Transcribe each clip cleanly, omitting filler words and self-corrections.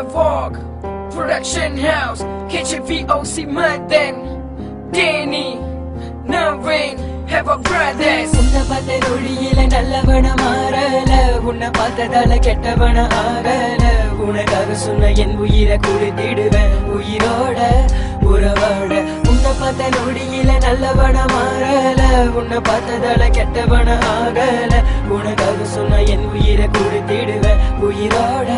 Havoc Production House KHVOC Madan Danny Naveen Havoc Brothers உன்னை பார்த்த நொடியில நல்லவன மாறல உன்னை பார்த்ததால கெட்டவன ஆகல உனக்காக சொன்ன என் உயிரை கொடுத்திடுவேன் உயிரோட உறவோட உன்னை பார்த்த நொடியில நல்லவன மாறல உன்னை பார்த்ததால கெட்டவன ஆகல உனக்காக சொன்ன என் உயிரை கொடுத்திடுவேன் உயிரோட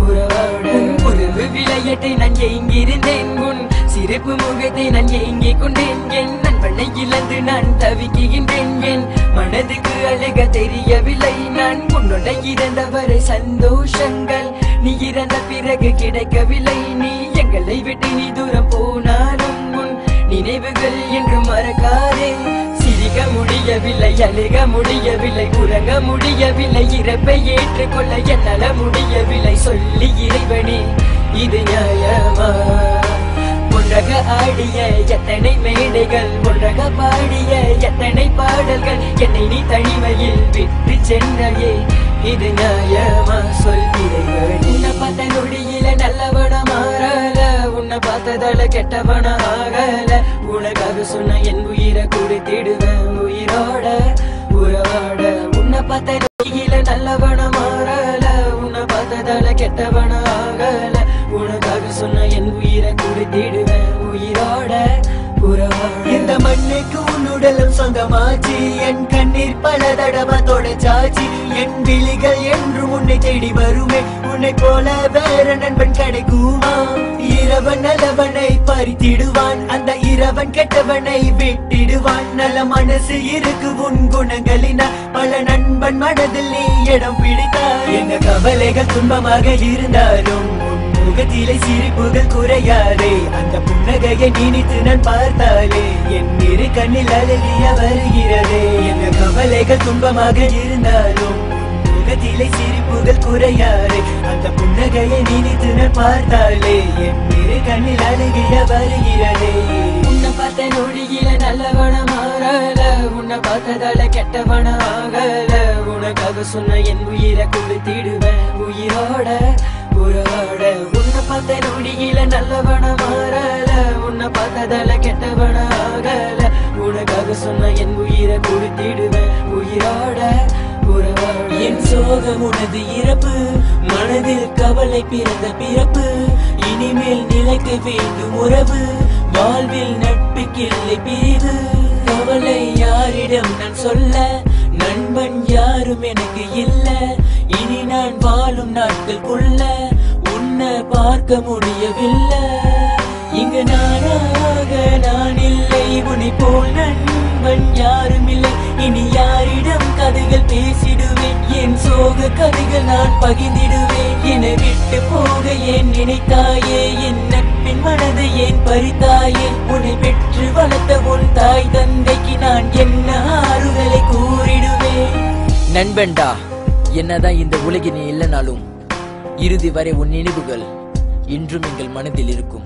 உறவோட உறவு விளையாட்டை நான் எங்கிருந்தேன் உன் சிறப்பு முகத்தை நான் ஏங்கிக் கொண்டேன் என் நண்பனை இழந்து நான் தவிக்கின்றேன் என் மனதுக்கு அழக தெரியவில்லை நான் உன்னோட இறந்தவரை சந்தோஷங்கள் நீ இறந்த பிறகு கிடைக்கவில்லை நீ எங்களை விட்டு நீ தூரம் போனாலும் உன் நினைவுகள் என்று மறக்காதே சிரிக்க முடியவில்லை அழுக முடியவில்லை உறங்க முடியவில்லை இறப்பை ஏற்றுக்கொள்ள என்னால முடியவில்லை சொல்லி இறைவனே இது நியாயமா ஒன்றாக ஆடிய எத்தனை மேடைகள் ஒன்றாக பாடிய எத்தனை பாடல்கள் என்னை நீ தனிமையில் விட்டு சென்றையே இது நியாயமா சொல்கிறேன் உன்னை பார்த்த நொடியில நல்லவன மாறல உன்னை பார்த்ததால கெட்டவன ஆகல உனக்காக சொன்ன என் உயிரை கொடுத்திடுவேன் உயிரோட உறவோட உன்னை பார்த்த நொடியில நல்லவன மாறல உன்னை பார்த்ததால கெட்டவன ஆகல உனக்காக சொன்ன என் உயிரை கொடுத்திடுவேன் உயிரோட உறவோட இந்த மண்ணுக்கு உன்னுடலும் சொந்தமாச்சு என் கண்ணீர் பல தடவை தொடச்சாச்சு என் விழிகள் என்று உன்னை தேடி வருமே உன்னை போல வேற நண்பன் கிடைக்குமா இரவன் நல்லவனை பறித்திடுவான் அந்த இரவன் கெட்டவனை விட்டிடுவான் நல்ல மனசு இருக்கு உன் குணங்களினா பல நண்பன் மனதில் நீ இடம் பிடித்தாய் என்ன கவலைகள் துன்பமாக இருந்தாலும் முகத்திலே சிரிப்புகள் குறையாதே அந்த புன்னகையை நினைத்து நான் பார்த்தாலே என் இரு கண்ணில் அழகிய வருகிறதே என்ன கவலைகள் துன்பமாக இருந்தாலும் முகத்திலே சிரிப்புகள் குறையாதே அந்த புன்னகையை நினைத்து நான் பார்த்தாலே என் இரு கண்ணில் அழகிய வருகிறதே உன்னை பார்த்த நொடியில நல்லவன மாறல உன்னை பார்த்ததால கெட்டவன ஆகல உனக்காக சொன்ன என் உயிரை கொடுத்திடுவேன் உயிரோட உறவோட உன்னை பார்த்த நொடியில நல்லவன மாறல உன்னை பார்த்ததால கெட்டவன ஆகல உனக்காக சொன்ன என் உயிரை கொடுத்திடுவேன் உயிரோட உறவோட என் சோகம் உனது இறப்பு மனதில் கவலை பிறந்த பிறப்பு இனிமேல் நிலைக்க வேண்டும் உறவு வாழ்வில் நட்புக்கில்லை பிரிவு கவலை யாரிடம் நான் சொல்ல நண்பன் யாரும் எனக்கு இல்ல இனி நான் வாழும் நாட்களுக்குள்ள உன்னை பார்க்க முடியவில்லை இங்கு நானாக நான் இல்லை உன்னை போல் நண்பன் யாரும் இல்லை இனி யாரிடம் கதைகள் பேசிடுவேன் என் சோக கதைகள் நான் பகிர்ந்திடுவேன் என்னை விட்டு போக ஏன் நினைத்தாயே என் நட்பின் மனதை ஏன் பறித்தாயே உன்னை பெற்று வளர்த்த உன் தாய் தந்தைக்கு நான் என்ன ஆறுதலை கூறிடுவேன் நண்பன்டா என்னதான் இந்த உலகில் நீ இல்லைனாலும் இறுதி வரை உன் நினைவுகள் இன்றும் எங்கள் மனதில் இருக்கும்.